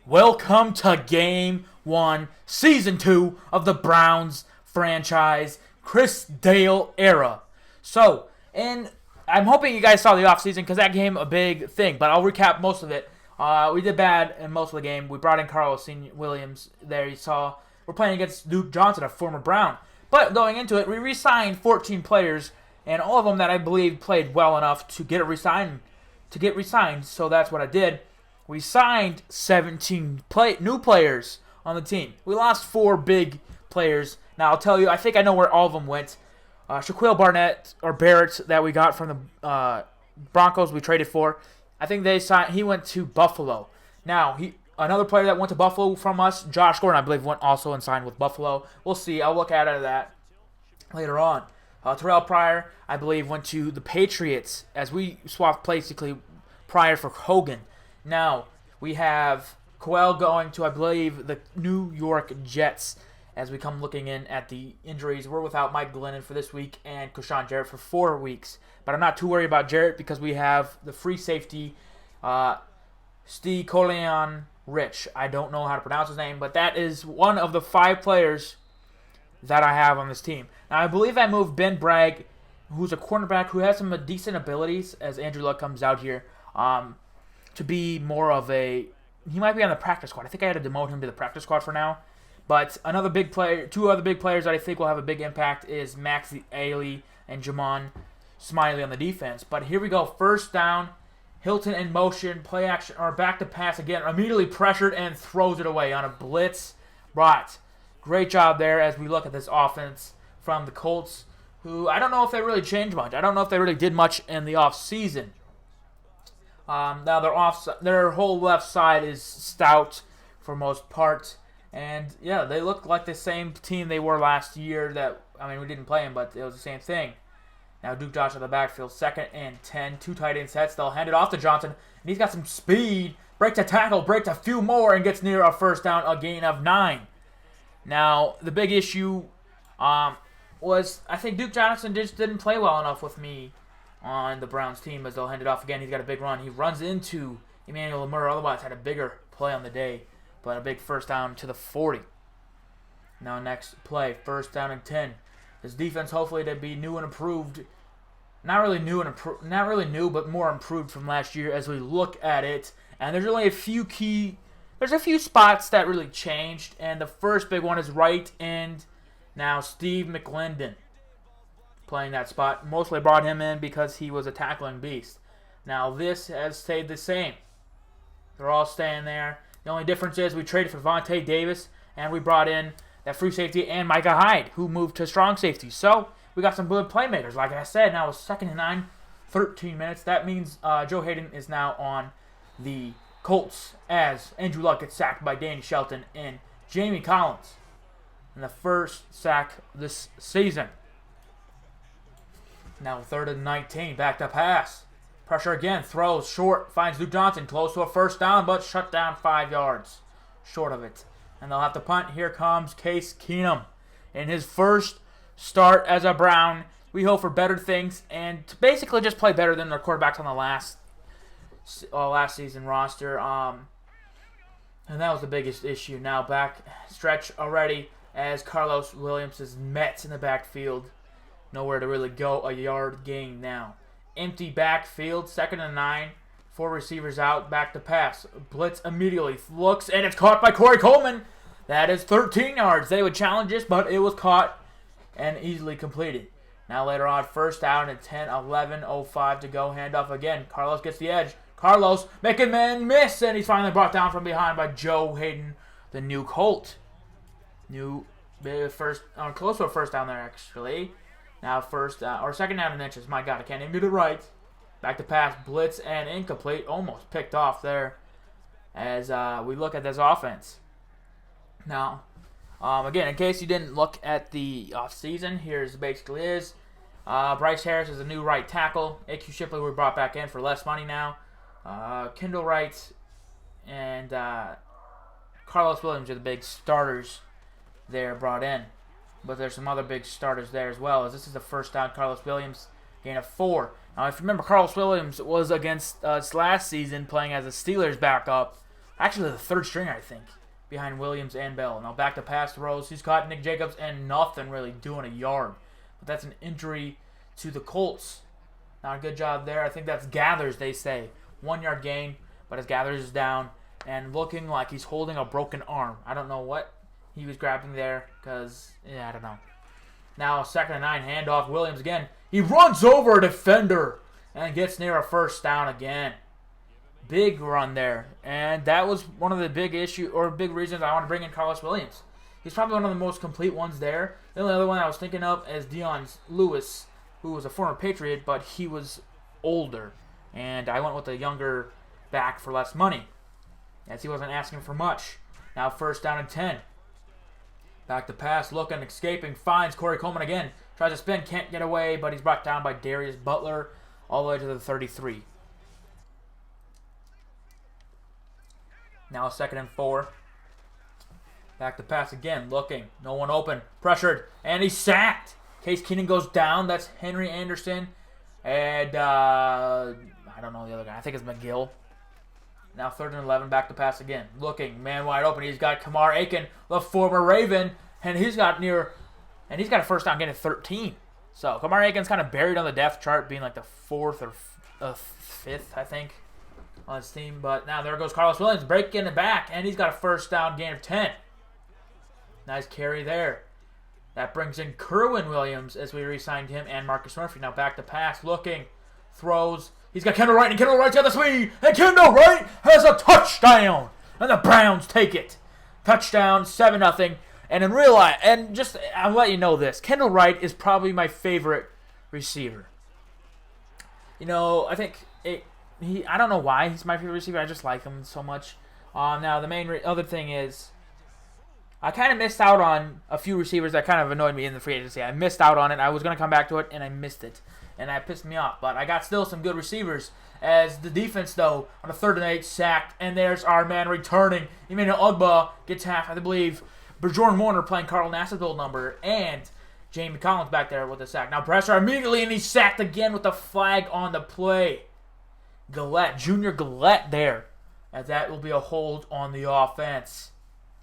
Welcome to Game 1, Season 2 of the Browns franchise, Chris Dale era. And I'm hoping you guys saw the offseason because that game a big thing, but I'll recap most of it. We did bad in most of the game. We brought in Carlos Williams there. You saw we're playing against Duke Johnson, a former Brown. But going into it, we re-signed 14 players, and all of them that I believe played well enough to get re-signed. So that's what I did. We signed 17 new players on the team. We lost 4 big players. Now, I'll tell you, I think I know where all of them went. Shaquille Barrett that we got from the Broncos we traded for, I think he went to Buffalo. Now, another player that went to Buffalo from us, Josh Gordon, I believe, went also and signed with Buffalo. We'll see. I'll look at that later on. Terrell Pryor, I believe, went to the Patriots as we swapped basically Pryor for Hogan. Now, we have Coel going to, I believe, the New York Jets as we come looking in at the injuries. We're without Mike Glennon for this week and Kushan Jarrett for 4 weeks. But I'm not too worried about Jarrett because we have the free safety, Steve Coleon Rich. I don't know how to pronounce his name, but that is one of the 5 players that I have on this team. Now, I believe I moved Ben Bragg, who's a cornerback who has some decent abilities, as Andrew Luck comes out here, to be more of he might be on the practice squad. I think I had to demote him to the practice squad for now. But another big player, 2 other big players that I think will have a big impact is Max Ailey and Jamon Smiley on the defense. But here we go. First down, Hilton in motion, play action, or back to pass again. Immediately pressured and throws it away on a blitz. Right. Great job there as we look at this offense from the Colts, who I don't know if they really changed much. I don't know if they really did much in the offseason. Now their whole left side is stout for most part. And yeah, they look like the same team they were last year. We didn't play them, but it was the same thing. Now Duke Johnson in the backfield, 2nd and 10, 2 tight end sets. They'll hand it off to Johnson, and he's got some speed. Breaks a tackle, breaks a few more, and gets near a first down, a gain of 9. Now the big issue was I think Duke Johnson just didn't play well enough with me on the Browns team as they'll hand it off again. He's got a big run. He runs into Emmanuel Lemur, otherwise had a bigger play on the day, but a big first down to the 40. Now next play, first down and 10. This defense hopefully to be new and improved. Not really new, but more improved from last year as we look at it. And there's only there's a few spots that really changed, and the first big one is right end. Now Steve McLendon playing that spot. Mostly brought him in because he was a tackling beast. Now this has stayed the same. They're all staying there. The only difference is we traded for Vontae Davis, and we brought in that free safety and Micah Hyde, who moved to strong safety. So we got some good playmakers. Like I said, now it's 2nd and 9, 13 minutes. That means Joe Hayden is now on the Colts as Andrew Luck gets sacked by Danny Shelton and Jamie Collins in the first sack this season. Now 3rd and 19, back to pass. Pressure again, throws short, finds Duke Johnson, close to a first down, but shut down 5 yards short of it. And they'll have to punt. Here comes Case Keenum in his first start as a Brown. We hope for better things and to basically just play better than their quarterbacks on the last season roster. And that was the biggest issue. Now back stretch already as Carlos Williams is met in the backfield. Nowhere to really go. A yard gain now. Empty backfield. 2nd and 9. 4 receivers out. Back to pass. Blitz immediately. Looks, and it's caught by Corey Coleman. That is 13 yards. They would challenge this, but it was caught and easily completed. Now later on, first down and 10, 11:05 to go. Handoff again. Carlos gets the edge. Carlos making man miss, and he's finally brought down from behind by Joe Hayden, the new Colt. Close to a first down there, actually. Now first or 2nd down and inches. My God, I can't even get it right. Back to pass, blitz, and incomplete. Almost picked off there as we look at this offense. Now, again, in case you didn't look at the offseason, here's basically is. Bryce Harris is a new right tackle. A.Q. Shipley we brought back in for less money now. Kendall Wright and Carlos Williams are the big starters there brought in. But there's some other big starters there as well, as this is the first down. Carlos Williams, gain of 4. Now, if you remember, Carlos Williams was against us last season playing as a Steelers backup Actually, the third stringer, I think, behind Williams and Bell. Now back to pass throws. He's caught Nick Jacobs and nothing really doing a yard. But that's an injury to the Colts. Not a good job there. I think that's Gathers, they say. 1 yard gain, but as Gathers is down and looking like he's holding a broken arm. I don't know what he was grabbing there because, I don't know. Now 2nd and 9, handoff. Williams again. He runs over a defender and gets near a first down again. Big run there. And that was one of the big reasons I want to bring in Carlos Williams. He's probably one of the most complete ones there. The only other one I was thinking of is Dion Lewis, who was a former Patriot, but he was older. And I went with a younger back for less money, as he wasn't asking for much. Now 1st down and 10. Back to pass, looking, escaping, finds Corey Coleman again. Tries to spin, can't get away, but he's brought down by Darius Butler all the way to the 33. Now 2nd and 4. Back to pass again, looking, no one open, pressured, and he's sacked. Case Keenum goes down. That's Henry Anderson, and I don't know the other guy. I think it's McGill. Now 3rd and 11, back to pass again, looking, man wide open. He's got Kamar Aiken, the former Raven, and he's got a first down getting 13. So Kamar Aiken's kind of buried on the depth chart, being like the 4th or 5th, I think, on his team. But now there goes Carlos Williams breaking it back, and he's got a first down gain of 10. Nice carry there. That brings in Kerwin Williams as we re-signed him and Marcus Murphy. Now back to pass, looking, throws. He's got Kendall Wright, and Kendall Wright's got the speed, and Kendall Wright has a touchdown, and the Browns take it. Touchdown, 7-0. And in real life, and just I'll let you know this, Kendall Wright is probably my favorite receiver. I think I don't know why he's my favorite receiver. I just like him so much. Now the main other thing is, I kind of missed out on a few receivers that kind of annoyed me in the free agency. I missed out on it. I was going to come back to it, and I missed it. And that pissed me off. But I got still some good receivers. As the defense, though, on a 3rd and 8, sacked. And there's our man returning. Emmanuel Ugba gets half, I believe. Jordan Warner playing Carl Nassib's old number. And Jamie Collins back there with the sack. Now pressure immediately, and he's sacked again with the flag on the play. Junior Gillette there. As that will be a hold on the offense.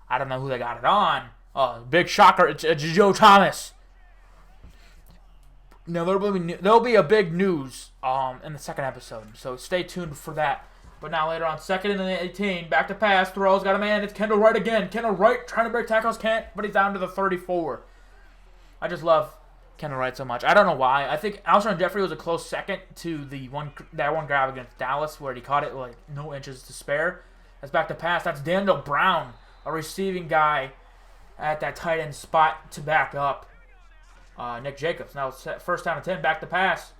I don't know who they got it on. Big shocker. It's Joe Thomas. Now, there'll be a big news in the 2nd episode, so stay tuned for that. But now later on, 2nd and 18, back to pass, throws, got a man. It's Kendall Wright again. Kendall Wright trying to break tackles, can't, but he's down to the 34. I just love Kendall Wright so much. I don't know why. I think Alshon Jeffrey was a close second to that one grab against Dallas where he caught it like no inches to spare. That's back to pass. That's Daniel Brown, a receiving guy at that tight end spot to back up Nick Jacobs. Now 1st down and 10, back to pass.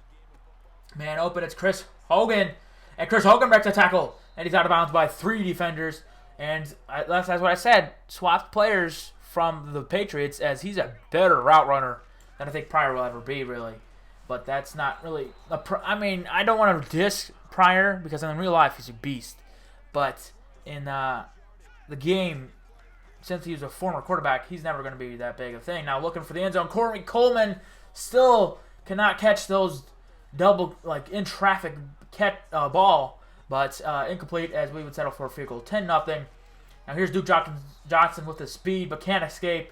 Man open, it's Chris Hogan. And Chris Hogan breaks a tackle. And he's out of bounds by 3 defenders. And that's what I said. Swapped players from the Patriots, as he's a better route runner than I think Pryor will ever be, really. But that's not really I don't want to diss Pryor because in real life he's a beast. But in the game, since he was a former quarterback, he's never going to be that big of a thing. Now looking for the end zone, Corey Coleman still cannot catch those in traffic ball, but incomplete as we would settle for a field goal. 10-0. Now here's Duke Johnson with the speed, but can't escape.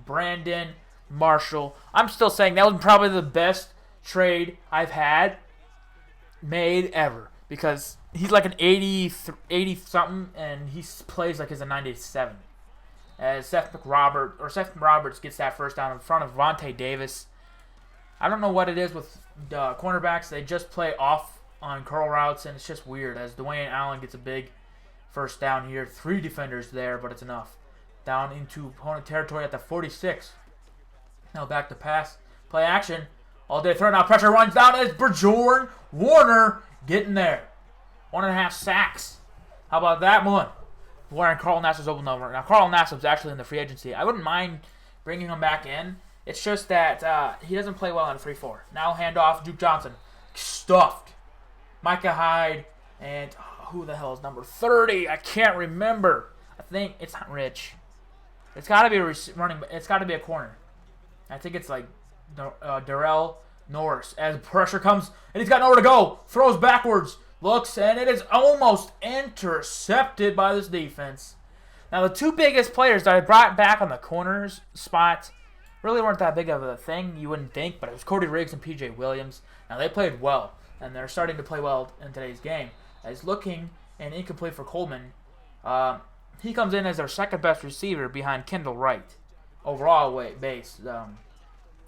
Brandon Marshall. I'm still saying that was probably the best trade I've had made ever, because he's like an 80-something, and he plays like he's a 97. As Seth Roberts gets that first down in front of Vontae Davis. I don't know what it is with cornerbacks. They just play off on curl routes, and it's just weird. As Dwayne Allen gets a big first down here. 3 defenders there, but it's enough. Down into opponent territory at the 46. Now back to pass. Play action. All day throw. Now pressure runs down as Jordan Warner getting there. 1.5 sacks. How about that one? Wearing Carl Nassib's open number. Now Carl Nassib's actually in the free agency. I wouldn't mind bringing him back in. It's just that he doesn't play well on 3-4. Now handoff, Duke Johnson. Stuffed. Micah Hyde and who the hell is number 30? I can't remember. I think it's not Rich. It's got to be it's got to be a corner. I think it's like Darrell Norris. As pressure comes, and he's got nowhere to go. Throws backwards Looks, and it is almost intercepted by this defense. Now, the two biggest players that I brought back on the corners spot really weren't that big of a thing, you wouldn't think, but it was Cody Riggs and P.J. Williams. Now, they played well, and they're starting to play well in today's game. As looking and incomplete for Coleman, he comes in as their second best receiver behind Kendall Wright. Overall base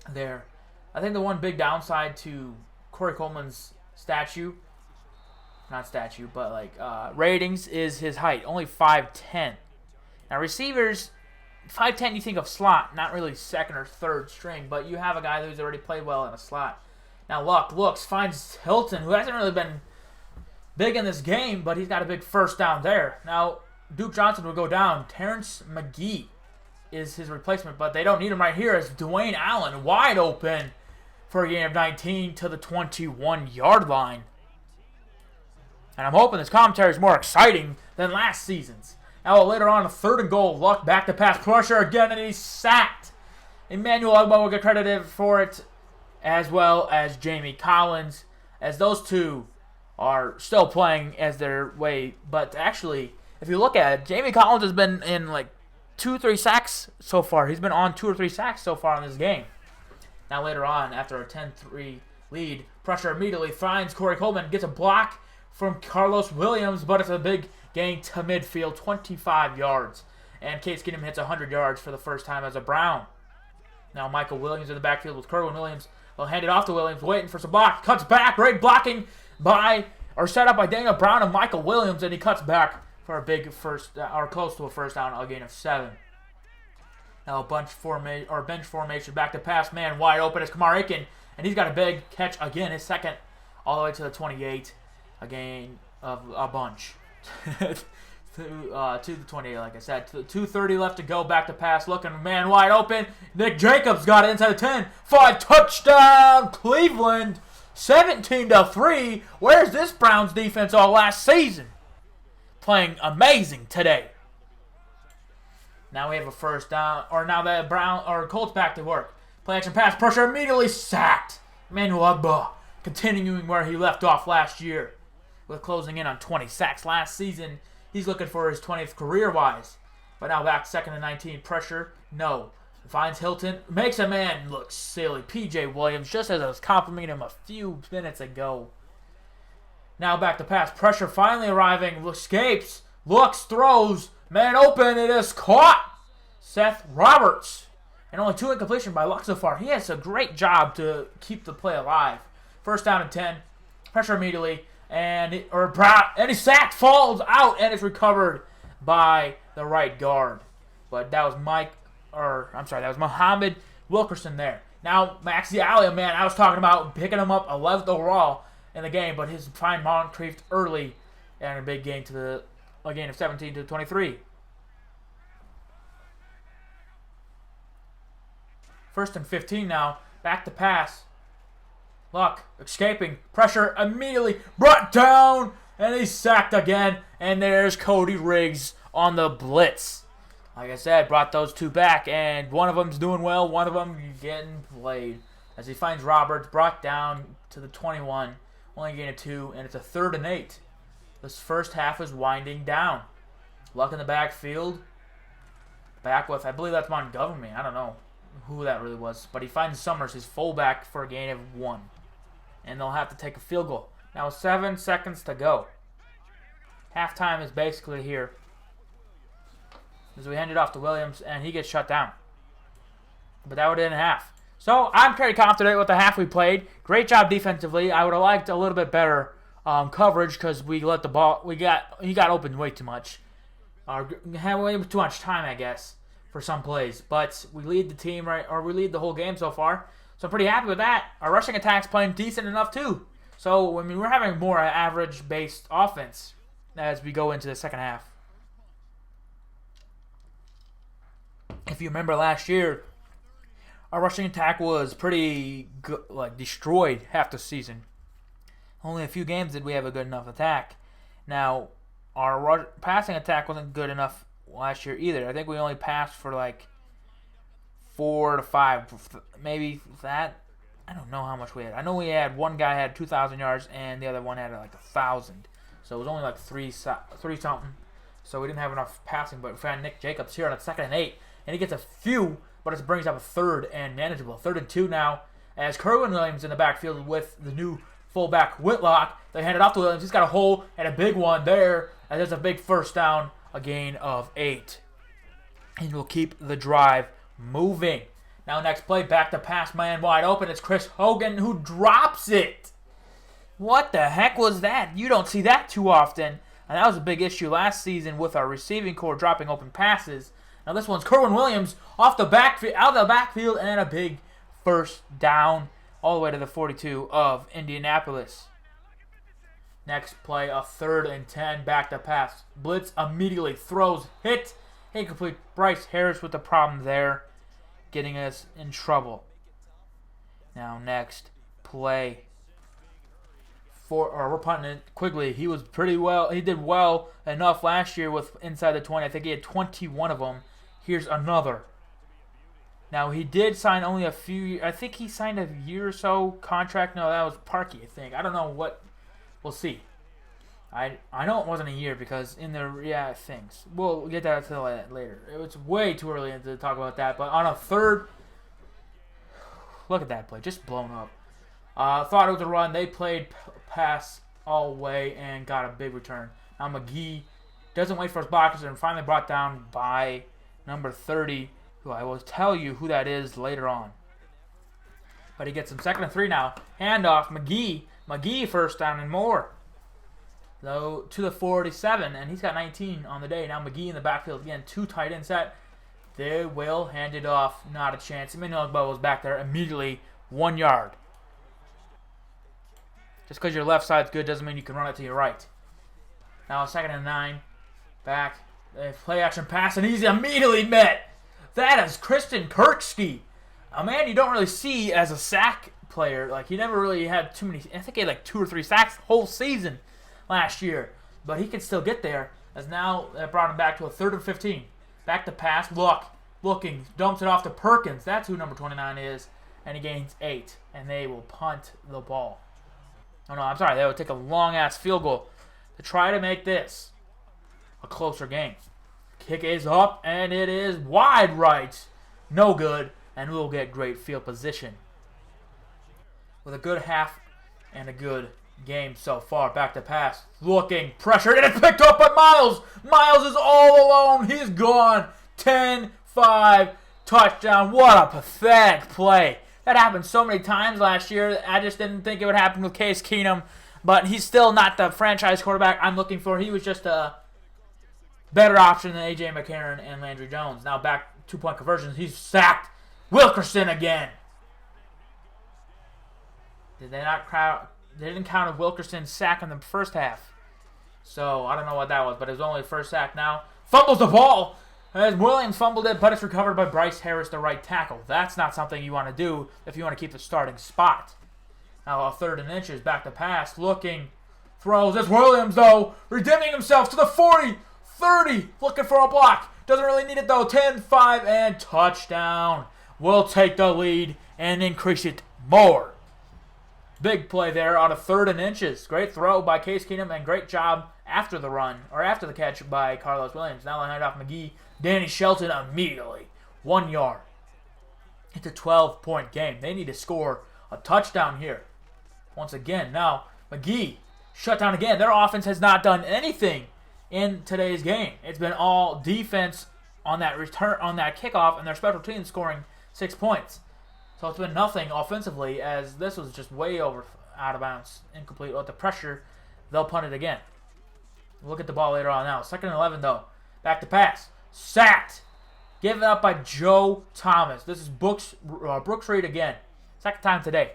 there. I think the one big downside to Corey Coleman's ratings is his height, only 5'10". Now receivers, 5'10", you think of slot, not really second or third string, but you have a guy who's already played well in a slot. Now Luck finds Hilton, who hasn't really been big in this game, but he's got a big first down there. Now Duke Johnson will go down. Terrence McGee is his replacement, but they don't need him right here as Dwayne Allen wide open for a gain of 19 to the 21-yard line. And I'm hoping this commentary is more exciting than last season's. Now later on, a 3rd and goal. Luck back to pass pressure again, and he's sacked. Emmanuel Ogba will get credited for it, as well as Jamie Collins, as those two are still playing as their way. But actually, if you look at it, Jamie Collins has been in like 2 or 3 sacks so far. He's been on 2 or 3 sacks so far in this game. Now later on, after a 10-3 lead, pressure immediately finds Corey Coleman, gets a block from Carlos Williams, but it's a big gain to midfield, 25 yards. And Case Keenum hits 100 yards for the first time as a Brown. Now Michael Williams in the backfield with Kerwin Williams. They'll hand it off to Williams, waiting for some block. Cuts back, great blocking set up by Daniel Brown and Michael Williams, and he cuts back for a big first, or close to a first down, a gain of 7. Now bench formation, back to pass, man wide open is Kamar Aiken, and he's got a big catch again, his second, all the way to the 28, a gain of a bunch. to the 28, like I said. 2:30 left to go, back to pass, looking, man wide open. Nick Jacobs got it inside the 10. 5 touchdown, Cleveland, 17-3. Where's this Browns defense all last season? Playing amazing today. Now we have a first down, or now the Colts back to work. Play action pass, pressure immediately sacked. Emmanuel Ogba continuing where he left off last year, with closing in on 20 sacks last season. He's looking for his 20th career-wise. But now back 2nd and 19, pressure, no. Finds Hilton, makes a man look silly. P.J. Williams, just as I was complimenting him a few minutes ago. Now back to pass, pressure finally arriving, escapes, looks, throws, man open, it is caught. Seth Roberts. And only 2 incompletion by Luck so far. He has a great job to keep the play alive. First down and 10, pressure immediately. And he sacked, falls out, and is recovered by the right guard. But that was that was Muhammad Wilkerson there. Now, Maxi Allia, man, I was talking about picking him up 11th overall in the game, but his fine Moncrief early, and a big gain a gain of 17 to 23. First and 15 now, back to pass. Luck escaping, pressure immediately brought down, and he's sacked again. And there's Cody Riggs on the blitz. Like I said, brought those two back, and one of them's doing well, one of them getting played. As he finds Roberts, brought down to the 21, only gain of 2, and it's a 3rd and 8. This first half is winding down. Luck in the backfield, back with, I believe that's Montgomery. I don't know who that really was, but he finds Summers, his fullback, for a gain of 1. And they'll have to take a field goal. Now 7 seconds to go. Halftime is basically here. As we hand it off to Williams, and he gets shut down. But that would end half. So I'm pretty confident with the half we played. Great job defensively. I would have liked a little bit better coverage because we let the ball. He got open way too much. Had way too much time, I guess, for some plays. But we lead the team we lead the whole game so far. So I'm pretty happy with that. Our rushing attack's playing decent enough too. So I mean, we're having more average-based offense as we go into the second half. If you remember last year, our rushing attack was pretty good, destroyed half the season. Only a few games did we have a good enough attack. Now, our passing attack wasn't good enough last year either. I think we only passed for 4 to 5, maybe that. I don't know how much we had. I know we had one guy had 2,000 yards and the other one had like 1,000. So it was only like three something. So we didn't have enough passing. But we found Nick Jacobs here on a 2nd and 8. And he gets a few, but it brings up a 3rd and manageable. 3rd and 2 now. As Kerwin Williams in the backfield with the new fullback Whitlock. They hand it off to Williams. He's got a hole and a big one there. And there's a big 1st down. A gain of 8. And we'll keep the drive moving. Now next play, back to pass, man wide open. It's Chris Hogan who drops it. What the heck was that? You don't see that too often. And that was a big issue last season with our receiving core dropping open passes. Now this one's Kerwin Williams off the backfield, out of the backfield, and a big 1st down all the way to the 42 of Indianapolis. Next play, a 3rd and 10, back to pass. Blitz immediately throws, hit, incomplete. Bryce Harris with the problem there, getting us in trouble. Now next play. We're punting it. Quigley, he was pretty well. He did well enough last year with inside the 20. I think he had 21 of them. Here's another. Now he did sign only a few. I think he signed a year or so contract. No, that was Parkey, I think. I don't know what. We'll see. I know it wasn't a year because in the things. We'll get that to later. It's way too early to talk about that. But on a 3rd, look at that play, just blown up. Thought it was a run. They played pass all the way and got a big return. Now McGee doesn't wait for his blockers and finally brought down by number 30, who I will tell you who that is later on. But he gets him 2nd and 3 now. Handoff, McGee 1st down and more. Though to the 47, and he's got 19 on the day. Now McGee in the backfield again, 2 tight end set. They will hand it off. Not a chance. Emmanuel Ogba was back there immediately. 1 yard. Just because your left side's good doesn't mean you can run it to your right. Now 2nd and 9. Back. Play action pass, and he's immediately met. That is Christian Kirksey. A man you don't really see as a sack player. Like, he never really had too many. I think he had like 2 or 3 sacks the whole season last year. But he can still get there. As now that brought him back to a 3rd and 15. Back to pass. Looking. Dumps it off to Perkins. That's who number 29 is. And he gains 8. And they will punt the ball. Oh, no, I'm sorry. They would take a long-ass field goal to try to make this a closer game. Kick is up, and it is wide right. No good. And we'll get great field position. With a good half and a good game so far. Back to pass. Looking. Pressured. And it's picked up by Miles. Miles is all alone. He's gone. 10-5. Touchdown. What a pathetic play. That happened so many times last year. I just didn't think it would happen with Case Keenum. But he's still not the franchise quarterback I'm looking for. He was just a better option than A.J. McCarron and Landry Jones. Now back 2-point conversions. He's sacked. Wilkerson again. They didn't count a Wilkerson sack in the first half. So I don't know what that was, but it was only the first sack now. Fumbles the ball. As Williams fumbled it, but it's recovered by Bryce Harris, the right tackle. That's not something you want to do if you want to keep the starting spot. Now a 3rd and inches, back to pass, looking, throws. It's Williams, though, redeeming himself to the 40, 30, looking for a block. Doesn't really need it, though. 10-5 and touchdown. We'll take the lead and increase it more. Big play there on a 3rd and inches. Great throw by Case Keenum and great job after the run, or after the catch by Carlos Williams. Now they hand off McGee. Danny Shelton immediately. 1 yard. It's a 12-point game. They need to score a touchdown here. Once again, now McGee shut down again. Their offense has not done anything in today's game. It's been all defense on that return, on that kickoff, and their special teams scoring 6 points. So it's been nothing offensively, as this was just way over out of bounds, incomplete. With the pressure, they'll punt it again. We'll get the ball later on now. 2nd and 11, though. Back to pass. Sacked. Given up by Joe Thomas. This is Brooks Reed again. 2nd time today.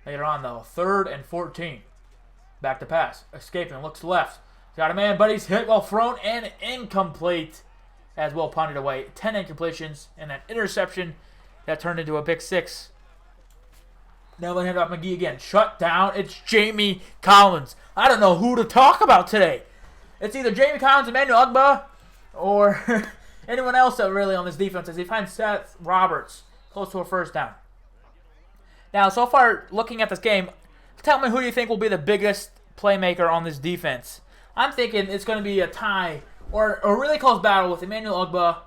Later on, though. 3rd and 14. Back to pass. Escaping. Looks left. Got a man, but he's hit well thrown and incomplete. As well punted away. 10 incompletions and an interception that turned into a pick 6. Now they hand off McGee again. Shut down. It's Jamie Collins. I don't know who to talk about today. It's either Jamie Collins, Emmanuel Ogba, or anyone else that really on this defense as he finds Seth Roberts close to a 1st down. Now, so far, looking at this game, tell me who you think will be the biggest playmaker on this defense. I'm thinking it's going to be a tie or a really close battle with Emmanuel Ogbah,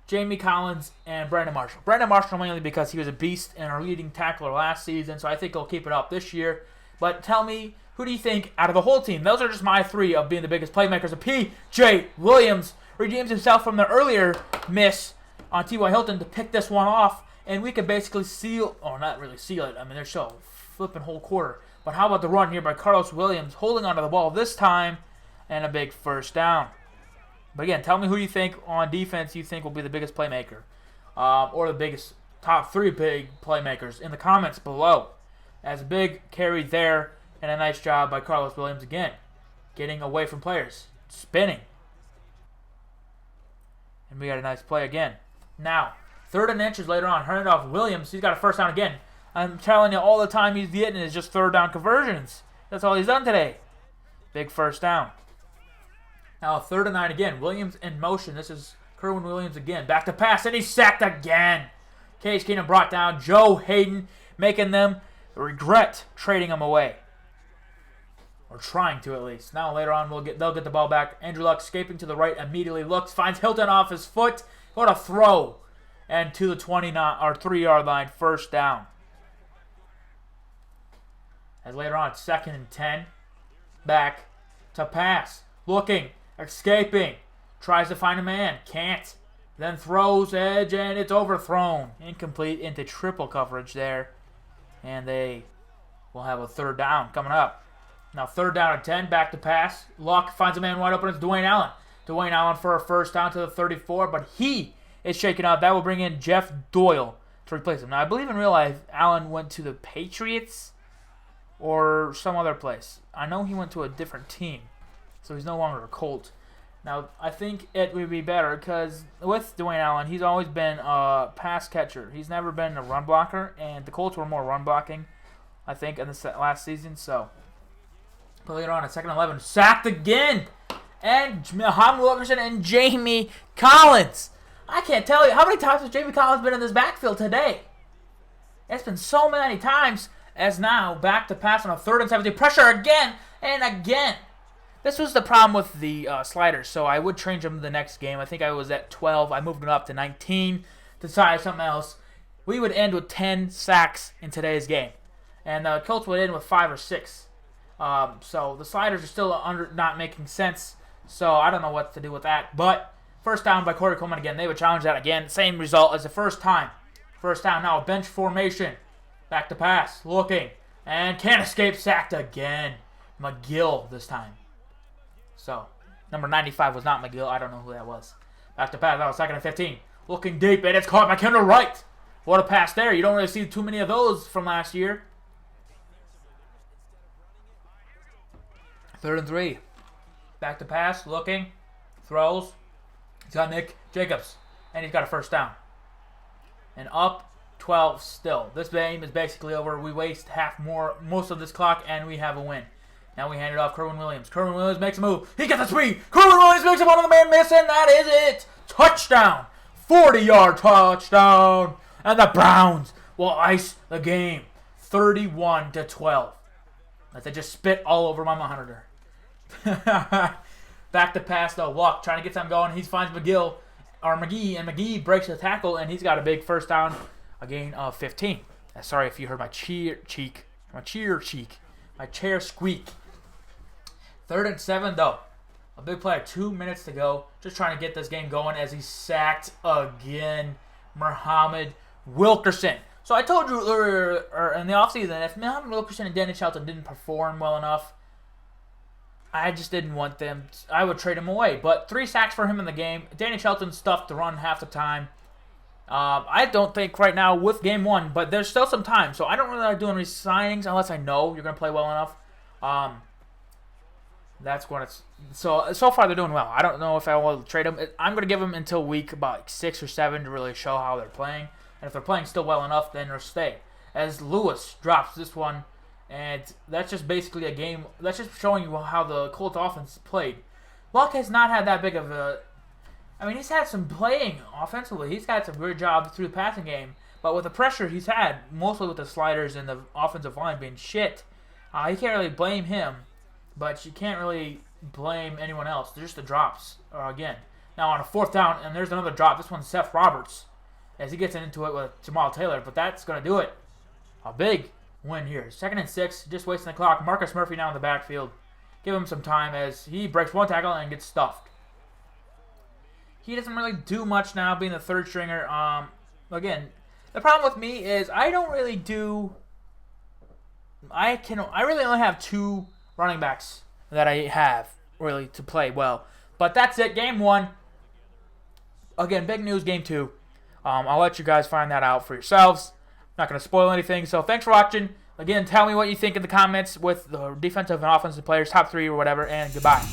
Jamie Collins, and Brandon Marshall. Brandon Marshall mainly because he was a beast and our leading tackler last season, so I think he'll keep it up this year. But tell me, who do you think out of the whole team? Those are just my three of being the biggest playmakers. P.J. Williams redeems himself from the earlier miss on T.Y. Hilton to pick this one off, and we could basically seal, or not really seal it. I mean, there's still a flipping whole quarter. But how about the run here by Carlos Williams, holding onto the ball this time, and a big first down. But again, tell me who you think on defense you think will be the biggest playmaker, or the biggest top three big playmakers in the comments below. As a big carry there, and a nice job by Carlos Williams again, getting away from players, spinning. And we got a nice play again. Now, 3rd and inches later on, handed off Williams. He's got a first down again. I'm telling you, all the time he's getting is just 3rd down conversions. That's all he's done today. Big first down. Now, 3rd and 9 again. Williams in motion. This is Kerwin Williams again. Back to pass, and he's sacked again. Case Keenum brought down. Joe Hayden, making them regret trading him away. Or trying to, at least. Now, later on, they'll get the ball back. Andrew Luck escaping to the right, immediately looks, finds Hilton off his foot. What a throw. And to the 29 or 3-yard line, first down. As later on, 2nd and 10. Back to pass. Looking, escaping. Tries to find a man. Can't. Then throws edge, and it's overthrown. Incomplete into triple coverage there. And they will have a 3rd down coming up. Now 3rd down and 10. Back to pass. Luck finds a man wide open. It's Dwayne Allen. Dwayne Allen for a first down to the 34, but he is shaken out. That will bring in Jeff Doyle to replace him. Now, I believe in real life, Allen went to the Patriots or some other place. I know he went to a different team, so he's no longer a Colt. Now, I think it would be better because with Dwayne Allen, he's always been a pass catcher. He's never been a run blocker, and the Colts were more run blocking, I think, in the last season. So, but later on, at 2nd and 11, sacked again. And Muhammad Wilkerson and Jamie Collins. I can't tell you how many times has Jamie Collins been in this backfield today. It's been so many times. As now, back to pass on a 3rd and 17. Pressure again and again. This was the problem with the sliders, so I would change them the next game. I think I was at 12. I moved it up to 19 to try something else. We would end with 10 sacks in today's game. And the Colts would end with 5 or 6. So the sliders are still not making sense. So I don't know what to do with that. But first down by Corey Coleman again. They would challenge that again. Same result as the first time. First down now. Bench formation. Back to pass. Looking. And can't escape. Sacked again. McGill this time. So number 95 was not McGill. I don't know who that was. Back to pass. That was 2nd and 15. Looking deep. And it's caught by Kendall Wright. What a pass there. You don't really see too many of those from last year. 3rd and 3. Back to pass, looking, throws. He's got Nick Jacobs, and he's got a first down. And up 12 still. This game is basically over. We waste most of this clock, and we have a win. Now we hand it off Kerwin Williams. Kerwin Williams makes a move. He gets a speed. Kerwin Williams makes a one on the man miss, and that is it. Touchdown. 40-yard touchdown. And the Browns will ice the game 31-12. As they just spit all over my monitor. Back to pass though. Luck trying to get something going. He finds McGee, and McGee breaks the tackle, and he's got a big first down, a gain of 15. Sorry if you heard my chair squeak. 3rd and 7 though. A big play. 2 minutes to go. Just trying to get this game going as he sacked again. Muhammad Wilkerson. So I told you earlier in the offseason, if Muhammad Wilkerson and Danny Shelton didn't perform well enough, I just didn't want them. I would trade him away. But 3 sacks for him in the game. Danny Shelton stuffed the run half the time. I don't think right now with game 1, but there's still some time. So I don't really like doing re-signings unless I know you're going to play well enough. That's when it's... So far they're doing well. I don't know if I will trade them. I'm going to give them until week about 6 or 7 to really show how they're playing. And if they're playing still well enough, then they'll stay. As Lewis drops this one. And that's just basically a game. That's just showing you how the Colts offense played. Luck has not had that big of a... I mean, he's had some playing offensively. He's got some great jobs through the passing game. But with the pressure he's had, mostly with the sliders and the offensive line being shit, you can't really blame him. But you can't really blame anyone else. They're just the drops, again. Now on a 4th down, and there's another drop. This one's Seth Roberts as he gets into it with Jamal Taylor. But that's going to do it. A big win here. 2nd and 6, just wasting the clock. Marcus Murphy now in the backfield. Give him some time as he breaks 1 tackle and gets stuffed. He doesn't really do much now being the 3rd stringer. Again, the problem with me is I don't really do... I really only have 2 running backs that I have really to play well. But that's it. Game 1. Again, big news, game 2. I'll let you guys find that out for yourselves. Not going to spoil anything. So thanks for watching. Again, tell me what you think in the comments with the defensive and offensive players, top 3 or whatever, and goodbye.